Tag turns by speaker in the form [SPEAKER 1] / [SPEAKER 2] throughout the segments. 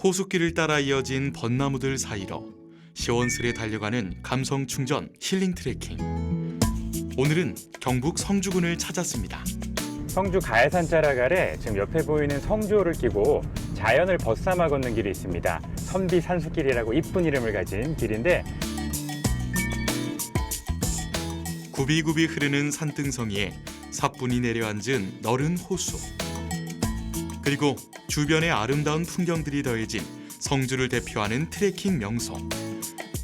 [SPEAKER 1] 호숫길을 따라 이어진 벚나무들 사이로 시원스레 달려가는 감성 충전 힐링 트레킹. 오늘은 경북 성주군을 찾았습니다.
[SPEAKER 2] 성주 가야산 자락 아래 지금 옆에 보이는 성주호를 끼고 자연을 벗삼아 걷는 길이 있습니다. 선비 산수길이라고 이쁜 이름을 가진 길인데
[SPEAKER 1] 굽이굽이 흐르는 산등성이에 사뿐히 내려앉은 너른 호수. 그리고 주변의 아름다운 풍경들이 더해진 성주를 대표하는 트레킹 명소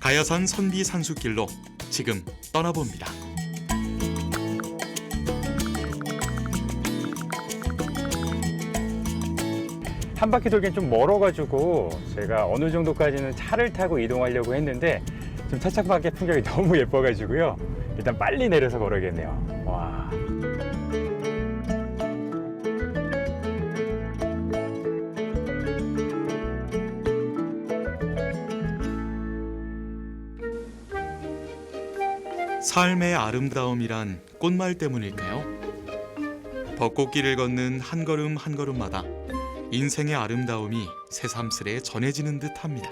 [SPEAKER 1] 가야산 선비 산수길로 지금 떠나봅니다.
[SPEAKER 2] 한 바퀴 돌기엔 좀 멀어가지고 제가 어느 정도까지는 차를 타고 이동하려고 했는데 지금 차창밖의 풍경이 너무 예뻐가지고요. 일단 빨리 내려서 걸어야겠네요. 와.
[SPEAKER 1] 삶의 아름다움이란 꽃말 때문일까요? 벚꽃길을 걷는 한 걸음 한 걸음마다 인생의 아름다움이 새삼스레 전해지는 듯합니다.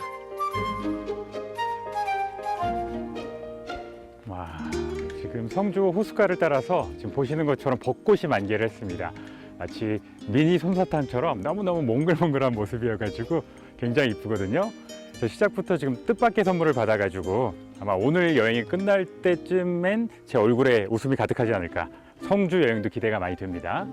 [SPEAKER 2] 와, 지금 성주 호숫가를 따라서 지금 보시는 것처럼 벚꽃이 만개를 했습니다. 마치 미니 솜사탕처럼 너무너무 몽글몽글한 모습이어가지고 굉장히 이쁘거든요. 시작부터 지금 뜻밖의 선물을 받아가지고 아마 오늘 여행이 끝날 때쯤엔 제 얼굴에 웃음이 가득하지 않을까. 성주 여행도 기대가 많이 됩니다.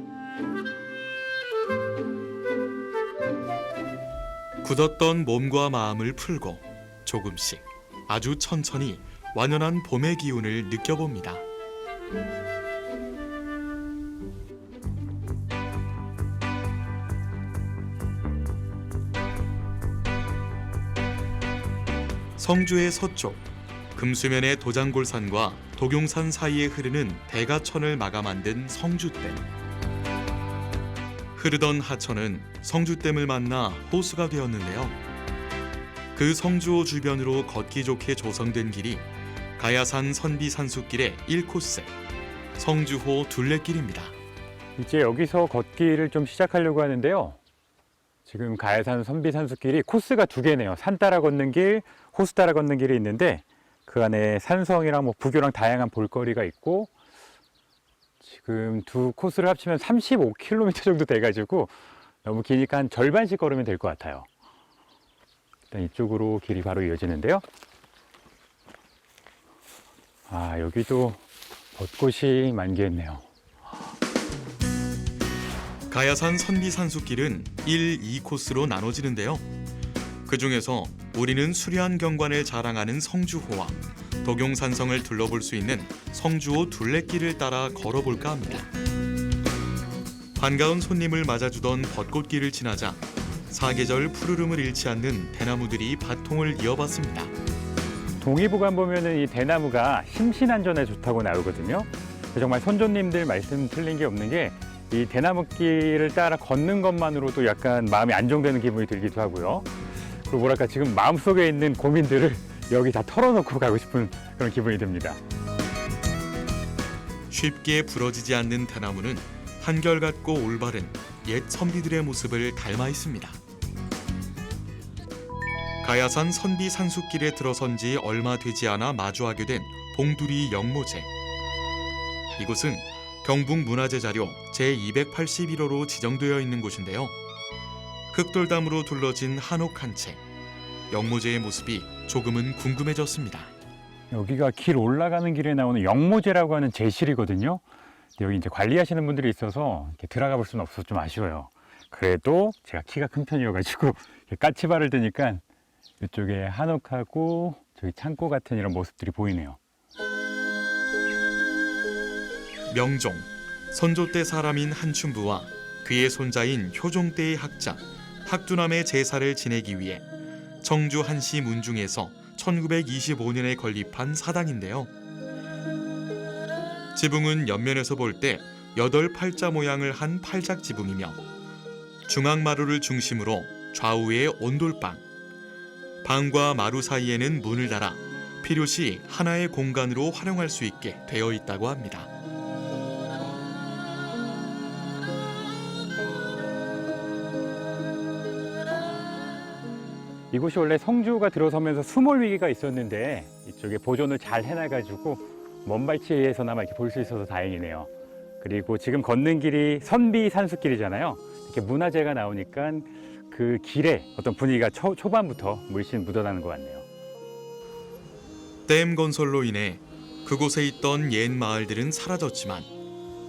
[SPEAKER 1] 굳었던 몸과 마음을 풀고 조금씩 아주 천천히 완연한 봄의 기운을 느껴봅니다. 성주의 서쪽 금수면의 도장골산과 독용산 사이에 흐르는 대가천을 막아 만든 성주댐. 흐르던 하천은 성주댐을 만나 호수가 되었는데요. 그 성주호 주변으로 걷기 좋게 조성된 길이 가야산 선비 산수길의 1코스 성주호 둘레길입니다.
[SPEAKER 2] 이제 여기서 걷기를 좀 시작하려고 하는데요. 지금 가야산 선비 산수길이 코스가 두 개네요. 산 따라 걷는 길, 호수 따라 걷는 길이 있는데 그 안에 산성이랑 뭐 부교랑 다양한 볼거리가 있고 지금 두 코스를 합치면 35km 정도 돼가지고 너무 기니까 한 절반씩 걸으면 될 것 같아요. 일단 이쪽으로 길이 바로 이어지는데요. 아, 여기도 벚꽃이 만개했네요.
[SPEAKER 1] 가야산 선비 산수길은 1, 2코스로 나눠지는데요. 그 중에서 우리는 수려한 경관을 자랑하는 성주호와 독용산성을 둘러볼 수 있는 성주호 둘레길을 따라 걸어볼까 합니다. 반가운 손님을 맞아주던 벚꽃길을 지나자 사계절 푸르름을 잃지 않는 대나무들이 바통을 이어봤습니다.
[SPEAKER 2] 동의보감 보면은 이 대나무가 심신안전에 좋다고 나오거든요. 정말 선조님들 말씀 틀린 게 없는 게 이 대나무길을 따라 걷는 것만으로도 약간 마음이 안정되는 기분이 들기도 하고요. 그리고 뭐랄까 지금 마음속에 있는 고민들을 여기 다 털어놓고 가고 싶은 그런 기분이 듭니다.
[SPEAKER 1] 쉽게 부러지지 않는 대나무는 한결같고 올바른 옛 선비들의 모습을 닮아 있습니다. 가야산 선비 산수길에 들어선 지 얼마 되지 않아 마주하게 된 봉두리 영모제. 이곳은 경북 문화재 자료 제281호로 지정되어 있는 곳인데요. 흑돌담으로 둘러진 한옥 한 채. 영모제의 모습이 조금은 궁금해졌습니다.
[SPEAKER 2] 여기가 길 올라가는 길에 나오는 영모제라고 하는 제실이거든요. 근데 여기 이제 관리하시는 분들이 있어서 이렇게 들어가 볼 수는 없어서 좀 아쉬워요. 그래도 제가 키가 큰 편이어가지고 까치발을 드니까 이쪽에 한옥하고 저기 창고 같은 이런 모습들이 보이네요.
[SPEAKER 1] 명종, 선조 때 사람인 한춘부와 그의 손자인 효종 때의 학자 학두남의 제사를 지내기 위해 청주 한시 문중에서 1925년에 건립한 사당인데요. 지붕은 옆면에서 볼 때 8팔자 모양을 한 팔작 지붕이며 중앙마루를 중심으로 좌우에 온돌방, 방과 마루 사이에는 문을 달아 필요시 하나의 공간으로 활용할 수 있게 되어 있다고 합니다.
[SPEAKER 2] 이곳이 원래 성주가 들어서면서 수몰 위기가 있었는데 이쪽에 보존을 잘 해놔가지고 먼 발치에서나마 이렇게 볼 수 있어서 다행이네요. 그리고 지금 걷는 길이 선비 산수길이잖아요. 이렇게 문화재가 나오니까 그 길에 어떤 분위기가 초반부터 물씬 묻어나는 것 같네요.
[SPEAKER 1] 댐 건설로 인해 그곳에 있던 옛 마을들은 사라졌지만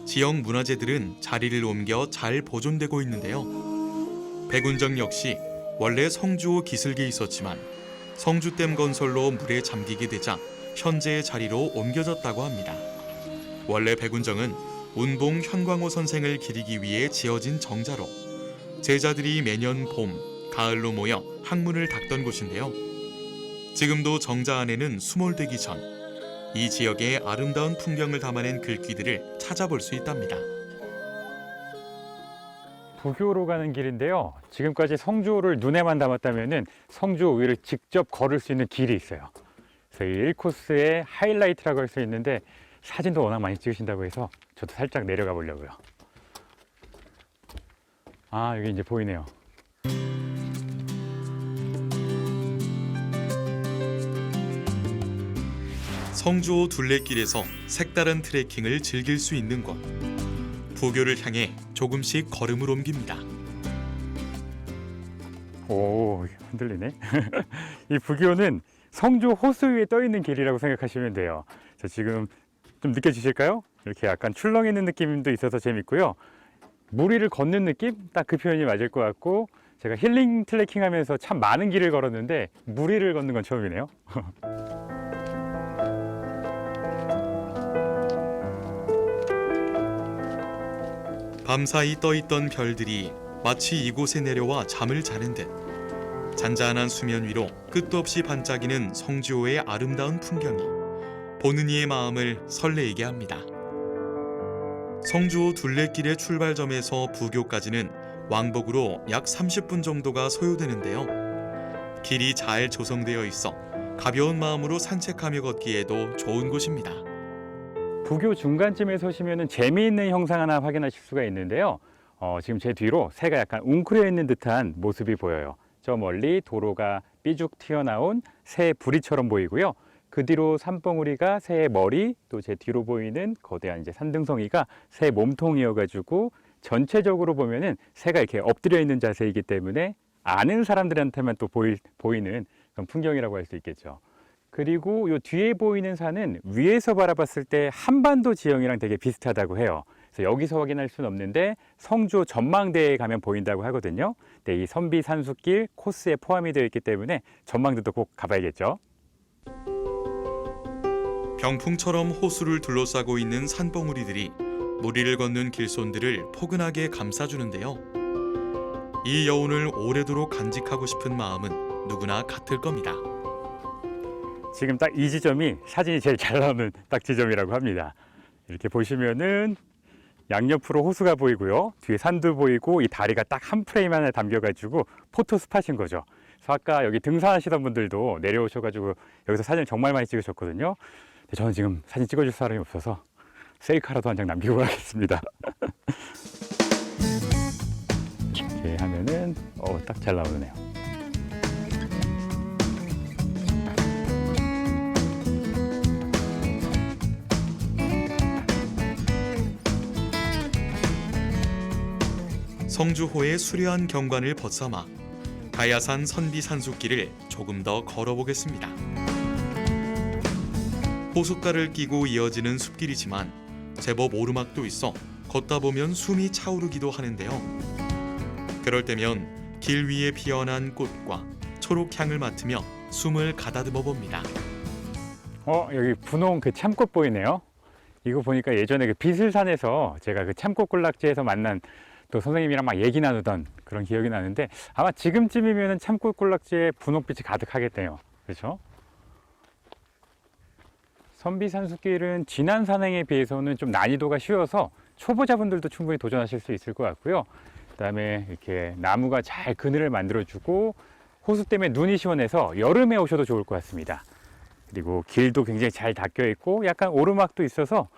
[SPEAKER 1] 지역 문화재들은 자리를 옮겨 잘 보존되고 있는데요. 백운정 역시 원래 성주호 기슭에 있었지만 성주댐 건설로 물에 잠기게 되자 현재의 자리로 옮겨졌다고 합니다. 원래 백운정은 운봉 현광호 선생을 기리기 위해 지어진 정자로 제자들이 매년 봄, 가을로 모여 학문을 닦던 곳인데요. 지금도 정자 안에는 수몰되기 전 이 지역의 아름다운 풍경을 담아낸 글귀들을 찾아볼 수 있답니다.
[SPEAKER 2] 부교로 가는 길인데요. 지금까지 성주호를 눈에만 담았다면 성주호 위를 직접 걸을 수 있는 길이 있어요. 그래서 이 1코스의 하이라이트라고 할 수 있는데 사진도 워낙 많이 찍으신다고 해서 저도 살짝 내려가 보려고요. 아, 여기 이제 보이네요.
[SPEAKER 1] 성주호 둘레길에서 색다른 트레킹을 즐길 수 있는 곳. 부교를 향해 조금씩 걸음을 옮깁니다.
[SPEAKER 2] 오, 흔들리네. 이 부교는 성주 호수 위에 떠 있는 길이라고 생각하시면 돼요. 저 지금 좀 느껴지실까요? 이렇게 약간 출렁 있는 느낌도 있어서 재밌고요. 물 위를 걷는 느낌? 딱 그 표현이 맞을 것 같고, 제가 힐링 트레킹 하면서 참 많은 길을 걸었는데 물 위를 걷는 건 처음이네요.
[SPEAKER 1] 밤사이 떠있던 별들이 마치 이곳에 내려와 잠을 자는 듯 잔잔한 수면 위로 끝도 없이 반짝이는 성주호의 아름다운 풍경이 보는 이의 마음을 설레이게 합니다. 성주호 둘레길의 출발점에서 부교까지는 왕복으로 약 30분 정도가 소요되는데요. 길이 잘 조성되어 있어 가벼운 마음으로 산책하며 걷기에도 좋은 곳입니다.
[SPEAKER 2] 부교 중간쯤에 서시면 재미있는 형상 하나 확인하실 수가 있는데요. 지금 제 뒤로 새가 약간 웅크려 있는 듯한 모습이 보여요. 저 멀리 도로가 삐죽 튀어나온 새 부리처럼 보이고요. 그 뒤로 산봉우리가 새의 머리, 또 제 뒤로 보이는 거대한 이제 산등성이가 새 몸통이어가지고 전체적으로 보면은 새가 이렇게 엎드려 있는 자세이기 때문에 아는 사람들한테만 또 보이는 그런 풍경이라고 할 수 있겠죠. 그리고 이 뒤에 보이는 산은 위에서 바라봤을 때 한반도 지형이랑 되게 비슷하다고 해요. 그래서 여기서 확인할 수는 없는데 성주 전망대에 가면 보인다고 하거든요. 근데 이 선비 산수길 코스에 포함이 되어 있기 때문에 전망대도 꼭 가봐야겠죠.
[SPEAKER 1] 병풍처럼 호수를 둘러싸고 있는 산봉우리들이 무리를 걷는 길손들을 포근하게 감싸주는데요. 이 여운을 오래도록 간직하고 싶은 마음은 누구나 같을 겁니다.
[SPEAKER 2] 지금 딱 이 지점이 사진이 제일 잘 나오는 딱 지점이라고 합니다. 이렇게 보시면은 양옆으로 호수가 보이고요. 뒤에 산도 보이고 이 다리가 딱 한 프레임 안에 담겨가지고 포토 스팟인 거죠. 그래서 아까 여기 등산하시던 분들도 내려오셔가지고 여기서 사진을 정말 많이 찍으셨거든요. 근데 저는 지금 사진 찍어줄 사람이 없어서 셀카라도 한 장 남기고 가겠습니다. 이렇게 하면은 딱 잘 나오네요.
[SPEAKER 1] 성주호의 수려한 경관을 벗삼아 가야산 선비 산수길을 조금 더 걸어보겠습니다. 호숫가를 끼고 이어지는 숲길이지만 제법 오르막도 있어 걷다 보면 숨이 차오르기도 하는데요. 그럴 때면 길 위에 피어난 꽃과 초록향을 맡으며 숨을 가다듬어 봅니다.
[SPEAKER 2] 여기 분홍 그 참꽃 보이네요. 이거 보니까 예전에 그 비슬산에서 제가 그 참꽃 군락지에서 만난 또 선생님이랑 막 얘기 나누던 그런 기억이 나는데 아마 지금쯤이면 참꽃 군락지에 분홍빛이 가득하겠네요. 그렇죠? 선비 산수길은 지난 산행에 비해서는 좀 난이도가 쉬워서 초보자분들도 충분히 도전하실 수 있을 것 같고요. 그다음에 이렇게 나무가 잘 그늘을 만들어주고 호수 때문에 눈이 시원해서 여름에 오셔도 좋을 것 같습니다. 그리고 길도 굉장히 잘 닦여 있고 약간 오르막도 있어서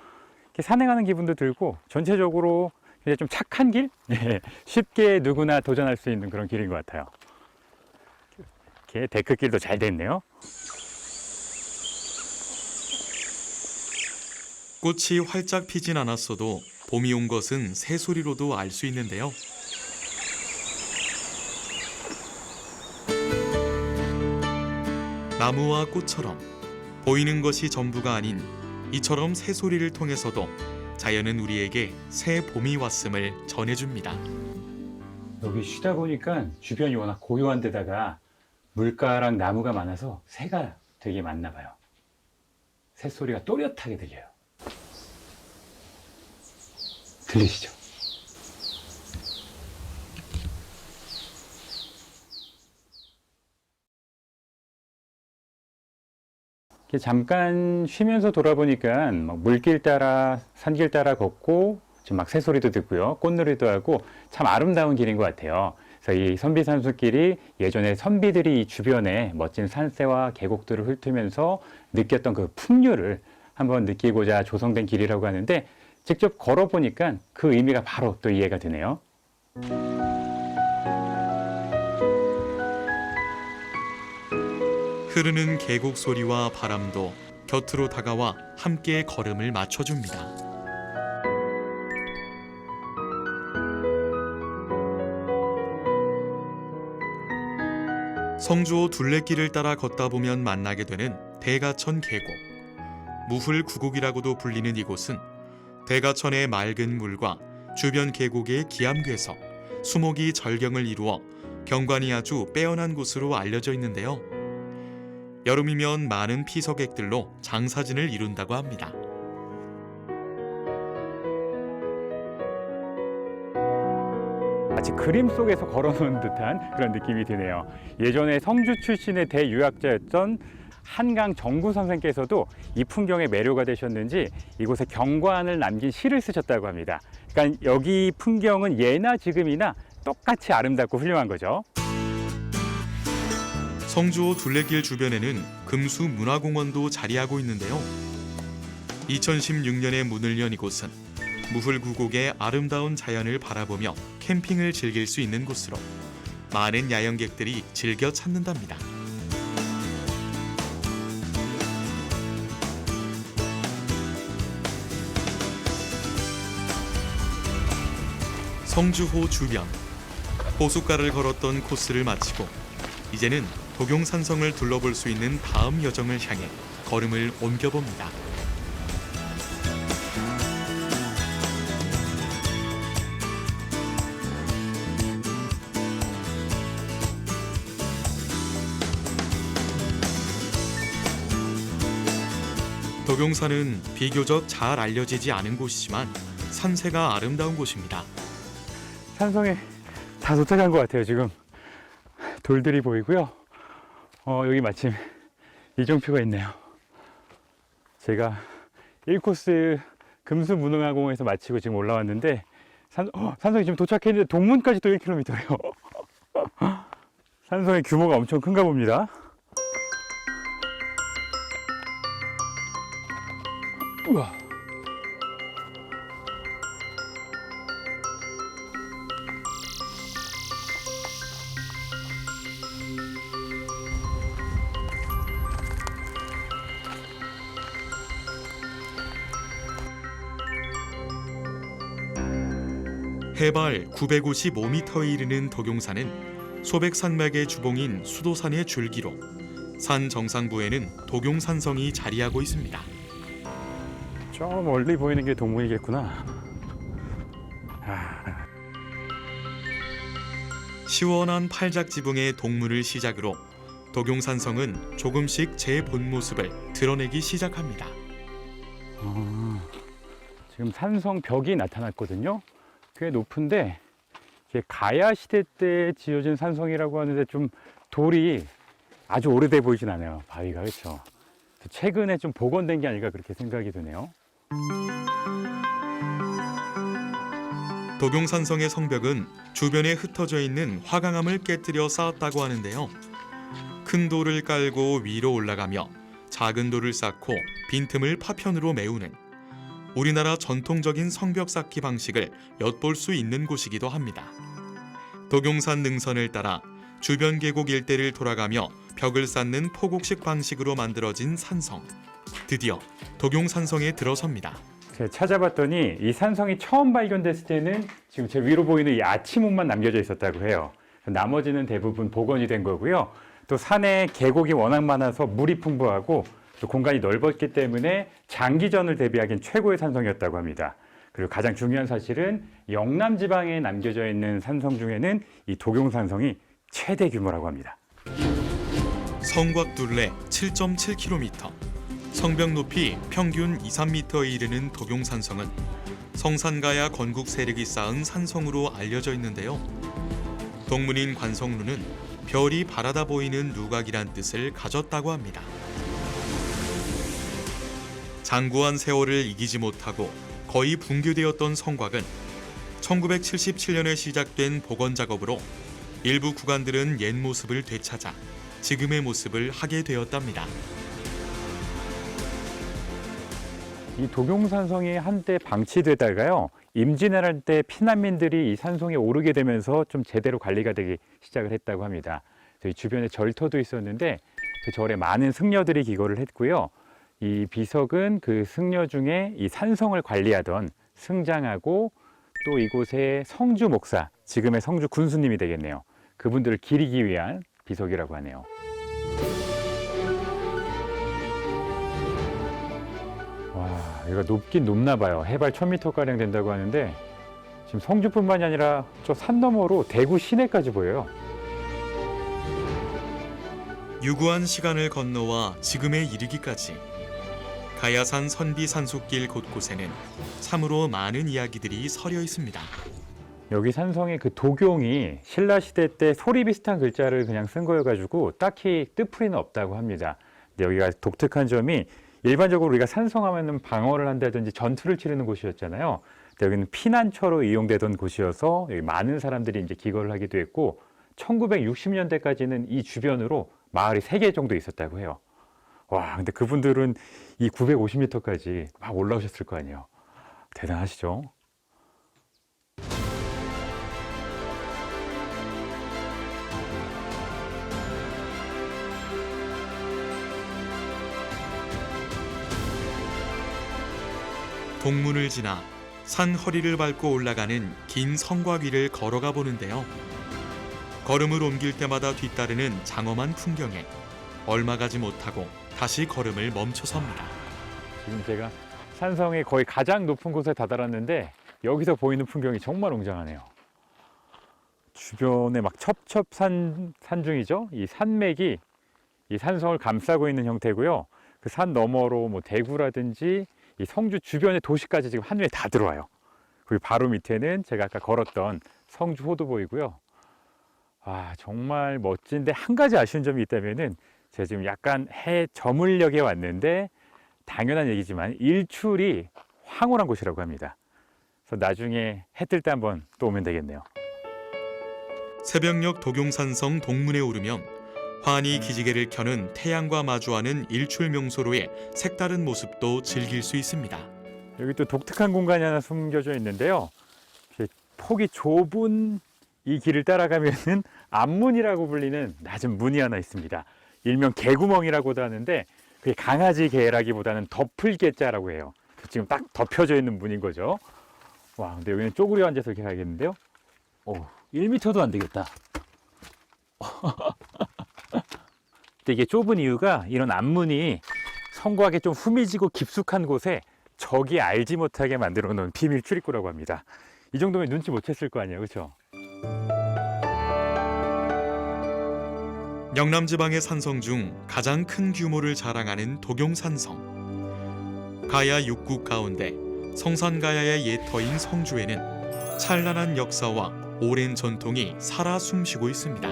[SPEAKER 2] 이렇게 산행하는 기분도 들고 전체적으로 굉장히 좀 착한 길? 쉽게 누구나 도전할 수 있는 그런 길인 것 같아요. 이렇게 데크길도 잘 됐네요.
[SPEAKER 1] 꽃이 활짝 피진 않았어도 봄이 온 것은 새소리로도 알 수 있는데요. 나무와 꽃처럼 보이는 것이 전부가 아닌 이처럼 새소리를 통해서도 자연은 우리에게 새 봄이 왔음을 전해줍니다.
[SPEAKER 2] 여기 쉬다 보니까 주변이 워낙 고요한 데다가 물가랑 나무가 많아서 새가 되게 많나 봐요. 새소리가 또렷하게 들려요. 들리시죠? 이렇게 잠깐 쉬면서 돌아보니까 막 물길 따라 산길 따라 걷고 지금 막 새소리도 듣고요, 꽃놀이도 하고 참 아름다운 길인 것 같아요. 그래서 이 선비산수길이 예전에 선비들이 이 주변에 멋진 산새와 계곡들을 훑으면서 느꼈던 그 풍류를 한번 느끼고자 조성된 길이라고 하는데, 직접 걸어보니까 그 의미가 바로 또 이해가 되네요.
[SPEAKER 1] 흐르는 계곡 소리와 바람도 곁으로 다가와 함께 걸음을 맞춰줍니다. 성주호 둘레길을 따라 걷다 보면 만나게 되는 대가천 계곡. 무훌구곡이라고도 불리는 이곳은 대가천의 맑은 물과 주변 계곡의 기암괴석, 수목이 절경을 이루어 경관이 아주 빼어난 곳으로 알려져 있는데요. 여름이면 많은 피서객들로 장사진을 이룬다고 합니다.
[SPEAKER 2] 마치 그림 속에서 걸어놓은 듯한 그런 느낌이 드네요. 예전에 성주 출신의 대유학자였던 한강 정구 선생께서도 이 풍경에 매료가 되셨는지 이곳에 경관을 남긴 시를 쓰셨다고 합니다. 그러니까 여기 풍경은 예나 지금이나 똑같이 아름답고 훌륭한 거죠.
[SPEAKER 1] 성주호 둘레길 주변에는 금수문화공원도 자리하고 있는데요. 2016년에 문을 연 이곳은 무훌구곡의 아름다운 자연을 바라보며 캠핑을 즐길 수 있는 곳으로 많은 야영객들이 즐겨 찾는답니다. 성주호 주변, 호숫가를 걸었던 코스를 마치고 이제는 도경산성을 둘러볼 수 있는 다음 여정을 향해 걸음을 옮겨봅니다. 도경산은 비교적 잘 알려지지 않은 곳이지만 산세가 아름다운 곳입니다.
[SPEAKER 2] 산성에 다 도착한 것 같아요. 지금 돌들이 보이고요. 여기 마침 이정표가 있네요. 제가 1코스 금수무능화공원에서 마치고 지금 올라왔는데 산성에 지금 도착했는데 동문까지 또 1km예요. 산성의 규모가 엄청 큰가 봅니다. 우와.
[SPEAKER 1] 해발 955m에 이르는 도경산은 소백산맥의 주봉인 수도산의 줄기로 산 정상부에는 도경산성이 자리하고 있습니다.
[SPEAKER 2] 저 멀리 보이는 게 동문이겠구나.
[SPEAKER 1] 시원한 팔작 지붕의 동문을 시작으로 도경산성은 조금씩 제 본 모습을 드러내기 시작합니다.
[SPEAKER 2] 지금 산성 벽이 나타났거든요. 꽤 높은데 이게 가야 시대 때 지어진 산성이라고 하는데 좀 돌이 아주 오래돼 보이진 않아요. 바위가. 그렇죠. 최근에 좀 복원된 게 아닐까 그렇게 생각이 드네요.
[SPEAKER 1] 도경산성의 성벽은 주변에 흩어져 있는 화강암을 깨뜨려 쌓았다고 하는데요. 큰 돌을 깔고 위로 올라가며 작은 돌을 쌓고 빈틈을 파편으로 메우는 우리나라 전통적인 성벽 쌓기 방식을 엿볼 수 있는 곳이기도 합니다. 도경산 능선을 따라 주변 계곡 일대를 돌아가며 벽을 쌓는 포곡식 방식으로 만들어진 산성. 드디어 독용산성에 들어섭니다.
[SPEAKER 2] 제가 찾아봤더니 이 산성이 처음 발견됐을 때는 지금 제 위로 보이는 이 아치문만 남겨져 있었다고 해요. 나머지는 대부분 복원이 된 거고요. 또 산에 계곡이 워낙 많아서 물이 풍부하고 또 공간이 넓었기 때문에 장기전을 대비하기엔 최고의 산성이었다고 합니다. 그리고 가장 중요한 사실은 영남 지방에 남겨져 있는 산성 중에는 이 독용산성이 최대 규모라고 합니다.
[SPEAKER 1] 성곽 둘레 7.7km, 성벽 높이 평균 2, 3m에 이르는 독용산성은 성산가야 건국 세력이 쌓은 산성으로 알려져 있는데요. 동문인 관성루는 별이 바라다 보이는 누각이란 뜻을 가졌다고 합니다. 장구한 세월을 이기지 못하고 거의 붕괴되었던 성곽은 1977년에 시작된 복원 작업으로 일부 구간들은 옛 모습을 되찾아 지금의 모습을 하게 되었답니다.
[SPEAKER 2] 이 독용산성이 한때 방치되다가요, 임진왜란 때 피난민들이 이 산성에 오르게 되면서 좀 제대로 관리가 되기 시작을 했다고 합니다. 이 주변에 절터도 있었는데 그 절에 많은 승려들이 기거를 했고요. 이 비석은 그 승려 중에 이 산성을 관리하던 승장하고 또 이곳의 성주 목사, 지금의 성주 군수님이 되겠네요. 그분들을 기리기 위한 비석이라고 하네요. 와, 여기가 높긴 높나 봐요. 해발 1000m가량 된다고 하는데 지금 성주뿐만이 아니라 저 산 너머로 대구 시내까지 보여요.
[SPEAKER 1] 유구한 시간을 건너와 지금에 이르기까지 가야산 선비 산속길 곳곳에는 참으로 많은 이야기들이 서려 있습니다.
[SPEAKER 2] 여기 산성의 그 도경이 신라시대 때 소리 비슷한 글자를 그냥 쓴 거여가지고 딱히 뜻풀이는 없다고 합니다. 근데 여기가 독특한 점이 일반적으로 우리가 산성하면은 방어를 한다든지 전투를 치르는 곳이었잖아요. 근데 여기는 피난처로 이용되던 곳이어서 여기 많은 사람들이 이제 기거를 하기도 했고 1960년대까지는 이 주변으로 마을이 3개 정도 있었다고 해요. 와, 근데 그분들은 이 950m까지 막 올라오셨을 거 아니에요. 대단하시죠?
[SPEAKER 1] 동문을 지나 산 허리를 밟고 올라가는 긴 성곽 위를 걸어가 보는데요. 걸음을 옮길 때마다 뒤따르는 장엄한 풍경에 얼마 가지 못하고 다시 걸음을 멈춰섭니다.
[SPEAKER 2] 지금 제가 산성의 거의 가장 높은 곳에 다다랐는데 여기서 보이는 풍경이 정말 웅장하네요. 주변에 막 산중이죠. 이 산맥이 이 산성을 감싸고 있는 형태고요. 그 산 너머로 뭐 대구라든지 이 성주 주변의 도시까지 지금 한눈에 다 들어와요. 그리고 바로 밑에는 제가 아까 걸었던 성주호도 보이고요. 아, 정말 멋진데 한 가지 아쉬운 점이 있다면은 제가 지금 약간 해 저물녘에 왔는데 당연한 얘기지만 일출이 황홀한 곳이라고 합니다. 그래서 나중에 해 뜰 때 한번 또 오면 되겠네요.
[SPEAKER 1] 새벽녘 독용산성 동문에 오르면 환히 기지개를 켜는 태양과 마주하는 일출 명소로의 색다른 모습도 즐길 수 있습니다.
[SPEAKER 2] 여기 또 독특한 공간이 하나 숨겨져 있는데요. 폭이 좁은 이 길을 따라가면은 앞문이라고 불리는 낮은 문이 하나 있습니다. 일명 개구멍이라고도 하는데 그게 강아지 개라기보다는 덮을 개자라고 해요. 지금 딱 덮여져 있는 문인 거죠. 와, 근데 여기는 쪼그려 앉아서 이렇게 가야겠는데요. 오, 1m도 안 되겠다. 근데 이게 좁은 이유가 이런 앞문이 성곽에 좀 후미지고 깊숙한 곳에 적이 알지 못하게 만들어 놓은 비밀 출입구라고 합니다. 이 정도면 눈치 못 챘을 거 아니에요, 그렇죠?
[SPEAKER 1] 영남 지방의 산성 중 가장 큰 규모를 자랑하는 독용산성. 가야 6국 가운데 성산가야의 옛 터인 성주에는 찬란한 역사와 오랜 전통이 살아 숨쉬고 있습니다.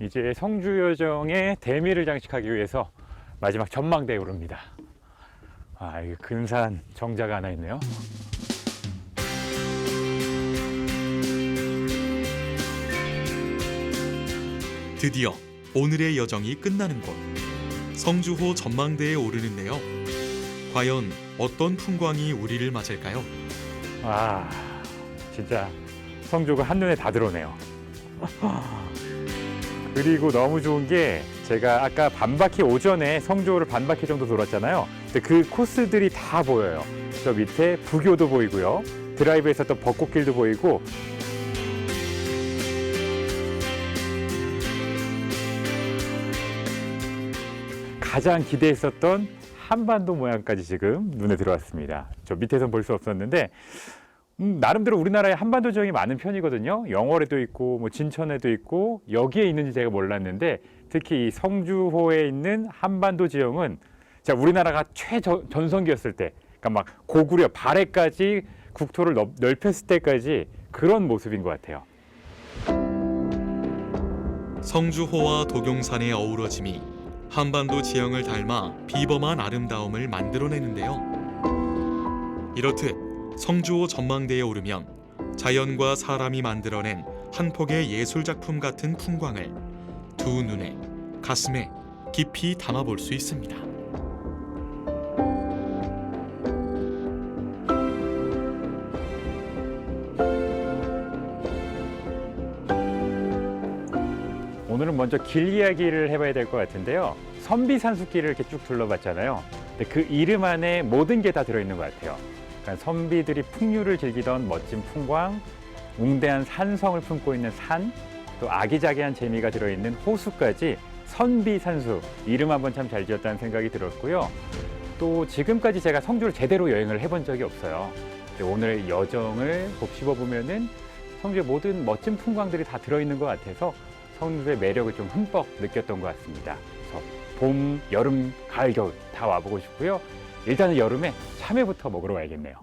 [SPEAKER 2] 이제 성주 여정의 대미를 장식하기 위해서 마지막 전망대에 오릅니다. 아, 이 근사한 정자가 하나 있네요.
[SPEAKER 1] 드디어 오늘의 여정이 끝나는 곳 성주호 전망대에 오르는데요. 과연 어떤 풍광이 우리를 맞을까요?
[SPEAKER 2] 와, 진짜 성주가 한눈에 다 들어오네요. 그리고 너무 좋은 게 제가 아까 반바퀴 오전에 성주호를 반바퀴 정도 돌았잖아요. 근데 그 코스들이 다 보여요. 저 밑에 부교도 보이고요. 드라이브에 있었던 벚꽃길도 보이고 가장 기대했었던 한반도 모양까지 지금 눈에 들어왔습니다. 저 밑에선 볼 수 없었는데 나름대로 우리나라에 한반도 지형이 많은 편이거든요. 영월에도 있고 뭐 진천에도 있고 여기에 있는지 제가 몰랐는데 특히 이 성주호에 있는 한반도 지형은 자 우리나라가 최전성기였을 때 그러니까 막 고구려 발해까지 국토를 넓혔을 때까지 그런 모습인 것 같아요.
[SPEAKER 1] 성주호와 도경산의 어우러짐이 한반도 지형을 닮아 비범한 아름다움을 만들어내는데요. 이렇듯 성주호 전망대에 오르면 자연과 사람이 만들어낸 한 폭의 예술작품 같은 풍광을 두 눈에, 가슴에 깊이 담아볼 수 있습니다.
[SPEAKER 2] 오늘은 먼저 길 이야기를 해봐야 될 것 같은데요. 선비산수길을 이렇게 쭉 둘러봤잖아요. 근데 그 이름 안에 모든 게 다 들어있는 것 같아요. 그러니까 선비들이 풍류를 즐기던 멋진 풍광, 웅대한 산성을 품고 있는 산, 또 아기자기한 재미가 들어있는 호수까지 선비산수, 이름 한번 참 잘 지었다는 생각이 들었고요. 또 지금까지 제가 성주를 제대로 여행을 해본 적이 없어요. 근데 오늘 여정을 곱씹어보면은 성주의 모든 멋진 풍광들이 다 들어있는 것 같아서 성주의 매력을 좀 흠뻑 느꼈던 것 같습니다. 그래서 봄, 여름, 가을, 겨울 다 와보고 싶고요. 일단은 여름에 참외부터 먹으러 와야겠네요.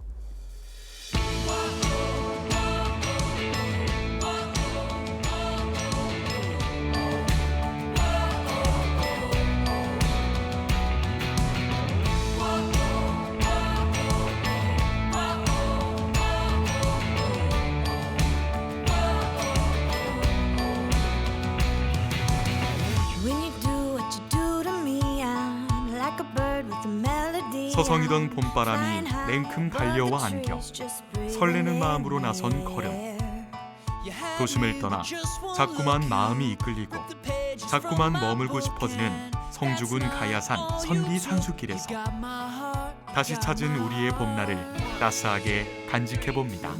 [SPEAKER 1] 서성이던 봄바람이 냉큼 달려와 안겨 설레는 마음으로 나선 걸음. 도심을 떠나 자꾸만 마음이 이끌리고 자꾸만 머물고 싶어지는 성주군 가야산 선비 산수길에서 다시 찾은 우리의 봄날을 따스하게 간직해 봅니다.